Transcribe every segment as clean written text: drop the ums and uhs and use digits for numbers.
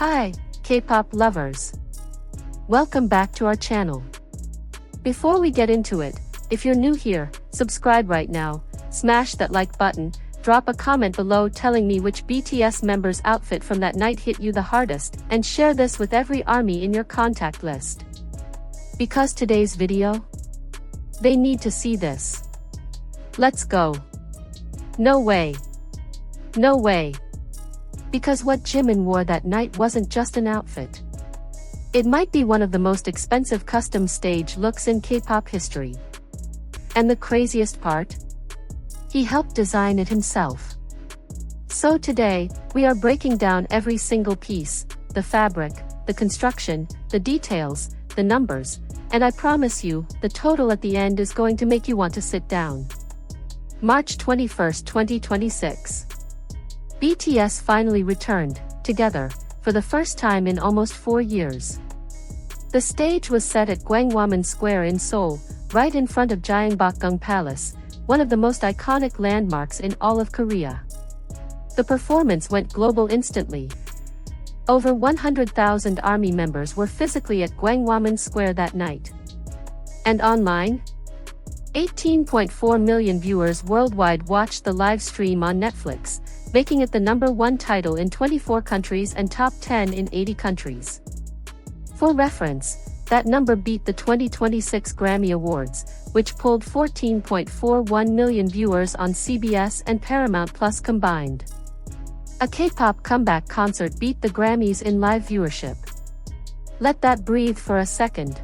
Hi, K-pop lovers. Welcome back to our channel. Before we get into it, if you're new here, subscribe right now, smash that like button, drop a comment below telling me which BTS member's outfit from that night hit you the hardest, and share this with every ARMY in your contact list. Because today's video, they need to see this. Let's go. No way. No way. Because what Jimin wore that night wasn't just an outfit. It might be one of the most expensive custom stage looks in K-pop history. And the craziest part? He helped design it himself. So today, we are breaking down every single piece, the fabric, the construction, the details, the numbers, and I promise you, the total at the end is going to make you want to sit down. March 21, 2026. BTS finally returned, together, for the first time in almost 4 years. The stage was set at Gwanghwamun Square in Seoul, right in front of Gyeongbokgung Palace, one of the most iconic landmarks in all of Korea. The performance went global instantly. Over 100,000 ARMY members were physically at Gwanghwamun Square that night. And online? 18.4 million viewers worldwide watched the live stream on Netflix, making it the #1 title in 24 countries and top 10 in 80 countries. For reference, that number beat the 2026 Grammy Awards, which pulled 14.41 million viewers on CBS and Paramount Plus combined. A K-pop comeback concert beat the Grammys in live viewership. Let that breathe for a second.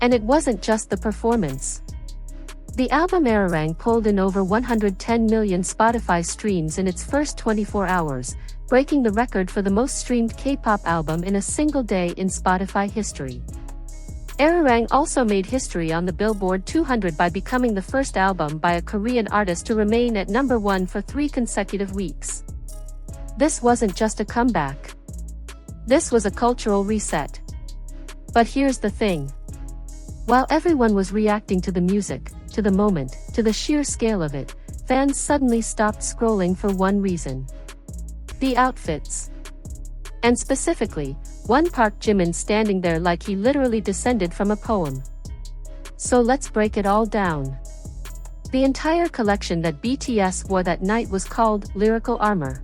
And it wasn't just the performance. The album Arirang pulled in over 110 million Spotify streams in its first 24 hours, breaking the record for the most streamed K-pop album in a single day in Spotify history. Arirang also made history on the Billboard 200 by becoming the first album by a Korean artist to remain at #1 for 3 consecutive weeks. This wasn't just a comeback. This was a cultural reset. But here's the thing. While everyone was reacting to the music, to the moment, to the sheer scale of it, fans suddenly stopped scrolling for one reason. The outfits. And specifically, one part Jimin standing there like he literally descended from a poem. So let's break it all down. The entire collection that BTS wore that night was called Lyrical Armor.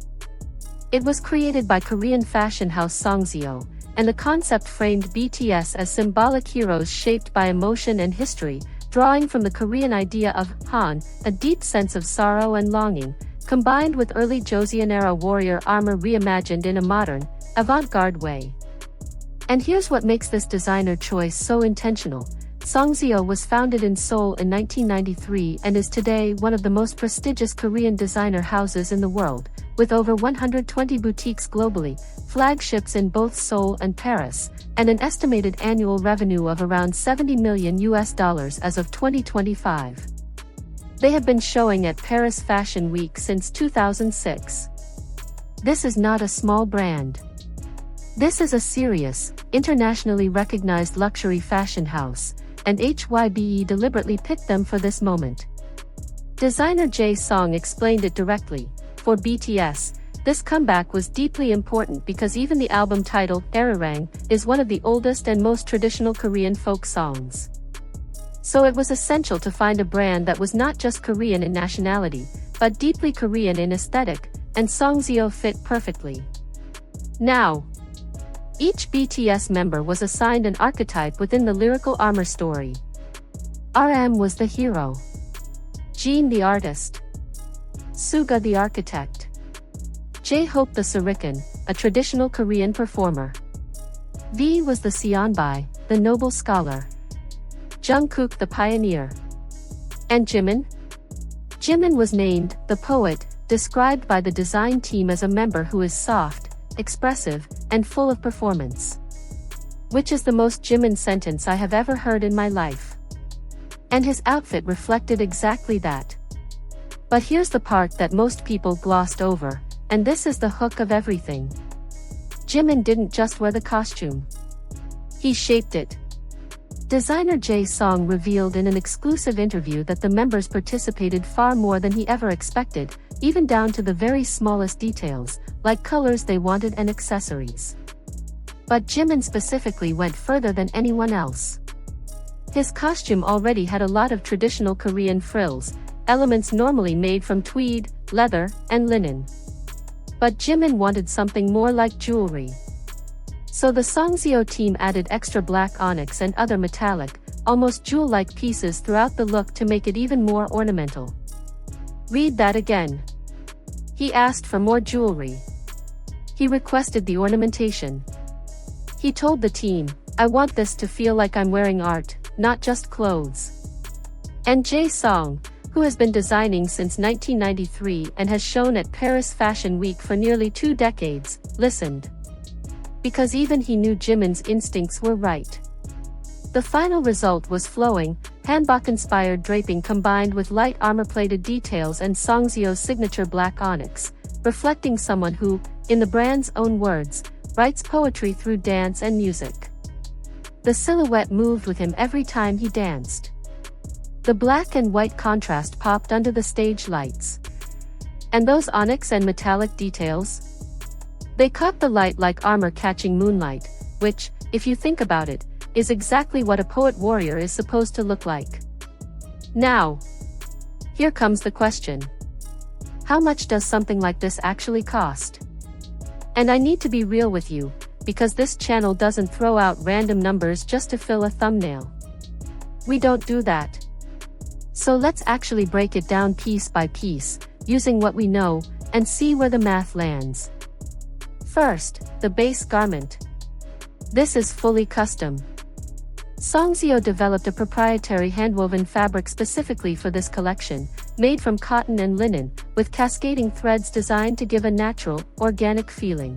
It was created by Korean fashion house Songzeo, and the concept framed BTS as symbolic heroes shaped by emotion and history, drawing from the Korean idea of Han, a deep sense of sorrow and longing, combined with early Joseon-era warrior armor reimagined in a modern, avant-garde way. And here's what makes this designer choice so intentional. Songzeo was founded in Seoul in 1993 and is today one of the most prestigious Korean designer houses in the world, with over 120 boutiques globally, flagships in both Seoul and Paris, and an estimated annual revenue of around $70 million as of 2025. They have been showing at Paris Fashion Week since 2006. This is not a small brand. This is a serious, internationally recognized luxury fashion house, and HYBE deliberately picked them for this moment. Designer Jae Song explained it directly. For BTS, this comeback was deeply important because even the album title, Arirang, is one of the oldest and most traditional Korean folk songs. So it was essential to find a brand that was not just Korean in nationality, but deeply Korean in aesthetic, and Songzeo fit perfectly. Now, each BTS member was assigned an archetype within the Lyrical Armor story. RM was the hero. Jin the artist. Suga the architect. J-Hope the Surikan, a traditional Korean performer. V was the Seonbae, the noble scholar. Jungkook the pioneer. And Jimin? Jimin was named the poet, described by the design team as a member who is soft, expressive, and full of performance. Which is the most Jimin sentence I have ever heard in my life. And his outfit reflected exactly that. But here's the part that most people glossed over, and this is the hook of everything. Jimin didn't just wear the costume. He shaped it. Designer Jae Song revealed in an exclusive interview that the members participated far more than he ever expected, even down to the very smallest details, like colors they wanted and accessories. But Jimin specifically went further than anyone else. His costume already had a lot of traditional Korean frills, elements normally made from tweed, leather, and linen. But Jimin wanted something more like jewelry. So the Songzeo team added extra black onyx and other metallic, almost jewel-like pieces throughout the look to make it even more ornamental. Read that again. He asked for more jewelry. He requested the ornamentation. He told the team, "I want this to feel like I'm wearing art, not just clothes." And Jae-sung, who has been designing since 1993 and has shown at Paris Fashion Week for nearly 2 decades, listened. Because even he knew Jimin's instincts were right. The final result was flowing, hanbok-inspired draping combined with light armor-plated details and Songzeo's signature black onyx, reflecting someone who, in the brand's own words, writes poetry through dance and music. The silhouette moved with him every time he danced. The black and white contrast popped under the stage lights. And those onyx and metallic details? They caught the light like armor catching moonlight, which, if you think about it, is exactly what a poet warrior is supposed to look like. Now, here comes the question. How much does something like this actually cost? And I need to be real with you, because this channel doesn't throw out random numbers just to fill a thumbnail. We don't do that. So let's actually break it down piece by piece, using what we know, and see where the math lands. First, the base garment. This is fully custom. Songzeo developed a proprietary handwoven fabric specifically for this collection, made from cotton and linen, with cascading threads designed to give a natural, organic feeling.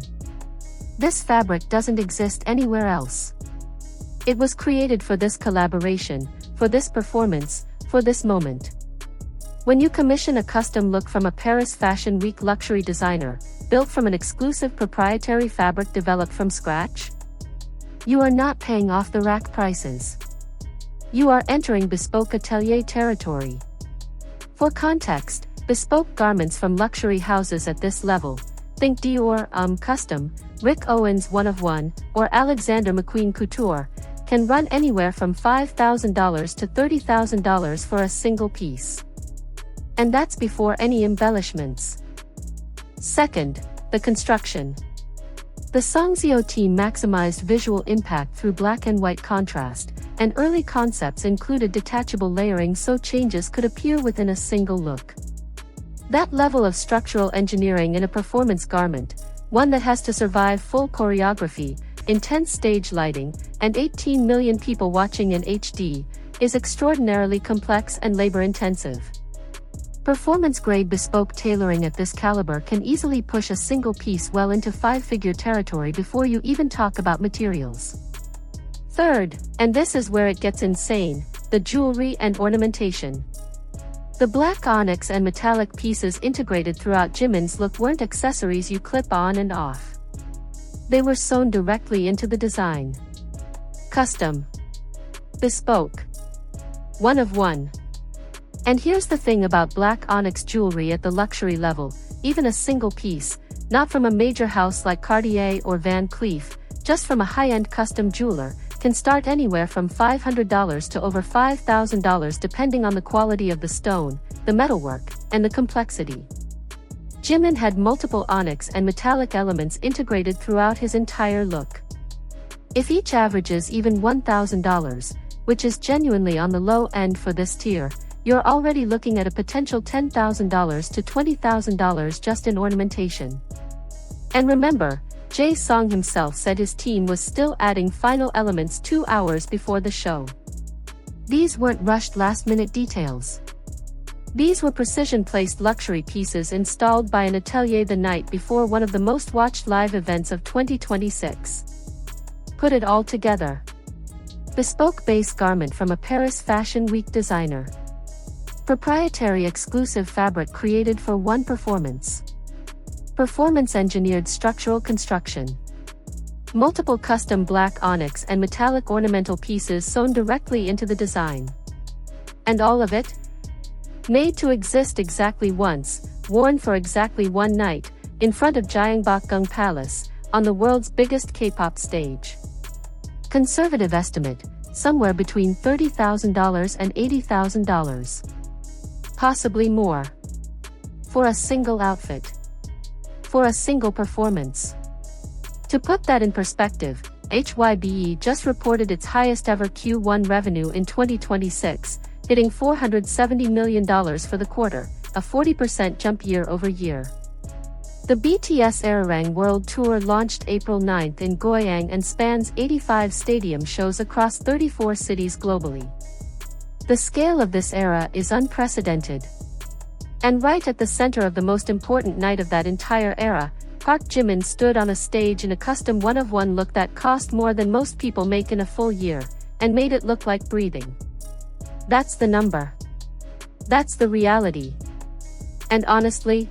This fabric doesn't exist anywhere else. It was created for this collaboration, for this performance, for this moment. When you commission a custom look from a Paris Fashion Week luxury designer, built from an exclusive proprietary fabric developed from scratch, you are not paying off the rack prices. You are entering bespoke atelier territory. For context, bespoke garments from luxury houses at this level, think Dior, Custom, Rick Owens One of One, or Alexander McQueen Couture, can run anywhere from $5,000 to $30,000 for a single piece. And that's before any embellishments. Second, the construction. The Songzeo team maximized visual impact through black and white contrast, and early concepts included detachable layering so changes could appear within a single look. That level of structural engineering in a performance garment, one that has to survive full choreography, intense stage lighting, and 18 million people watching in HD, is extraordinarily complex and labor-intensive. Performance-grade bespoke tailoring at this caliber can easily push a single piece well into 5-figure territory before you even talk about materials. Third, and this is where it gets insane, the jewelry and ornamentation. The black onyx and metallic pieces integrated throughout Jimin's look weren't accessories you clip on and off. They were sewn directly into the design. Custom. Bespoke. One of one. And here's the thing about black onyx jewelry at the luxury level, even a single piece, not from a major house like Cartier or Van Cleef, just from a high-end custom jeweler, can start anywhere from $500 to over $5,000 depending on the quality of the stone, the metalwork, and the complexity. Jimin had multiple onyx and metallic elements integrated throughout his entire look. If each averages even $1,000, which is genuinely on the low end for this tier, you're already looking at a potential $10,000 to $20,000 just in ornamentation. And remember, Jae-sung himself said his team was still adding final elements 2 hours before the show. These weren't rushed last-minute details. These were precision-placed luxury pieces installed by an atelier the night before one of the most watched live events of 2026. Put it all together. Bespoke base garment from a Paris Fashion Week designer. Proprietary exclusive fabric created for one performance. Performance-engineered structural construction. Multiple custom black onyx and metallic ornamental pieces sewn directly into the design. And all of it? Made to exist exactly once, worn for exactly one night, in front of Gyeongbokgung Palace, on the world's biggest K-pop stage. Conservative estimate, somewhere between $30,000 and $80,000. Possibly more. For a single outfit. For a single performance. To put that in perspective, HYBE just reported its highest ever Q1 revenue in 2026, hitting $470 million for the quarter, a 40% jump year-over-year. The BTS Arirang World Tour launched April 9 in Goyang and spans 85 stadium shows across 34 cities globally. The scale of this era is unprecedented. And right at the center of the most important night of that entire era, Park Jimin stood on a stage in a custom one-of-one look that cost more than most people make in a full year, and made it look like breathing. That's the number. That's the reality. And honestly,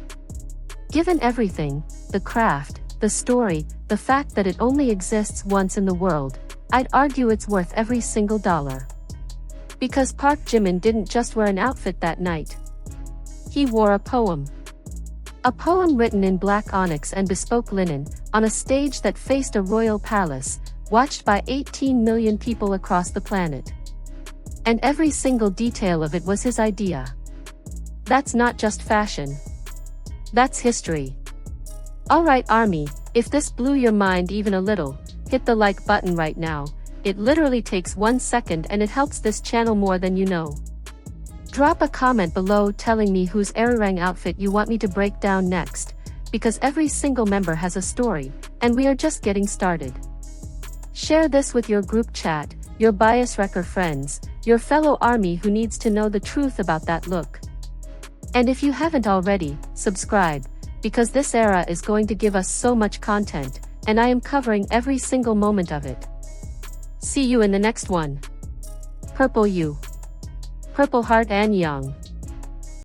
given everything, the craft, the story, the fact that it only exists once in the world, I'd argue it's worth every single dollar. Because Park Jimin didn't just wear an outfit that night. He wore a poem. A poem written in black onyx and bespoke linen, on a stage that faced a royal palace, watched by 18 million people across the planet. And every single detail of it was his idea. That's not just fashion. That's history. Alright Army, if this blew your mind even a little, hit the like button right now. It literally takes 1 second and it helps this channel more than you know. Drop a comment below telling me whose arirang outfit you want me to break down next, because every single member has a story, and we are just getting started. Share this with your group chat, your bias wrecker friends, your fellow army who needs to know the truth about that look. And if you haven't already, subscribe, because this era is going to give us so much content, and I am covering every single moment of it. See you in the next one. Purple You. Purple Heart and Young.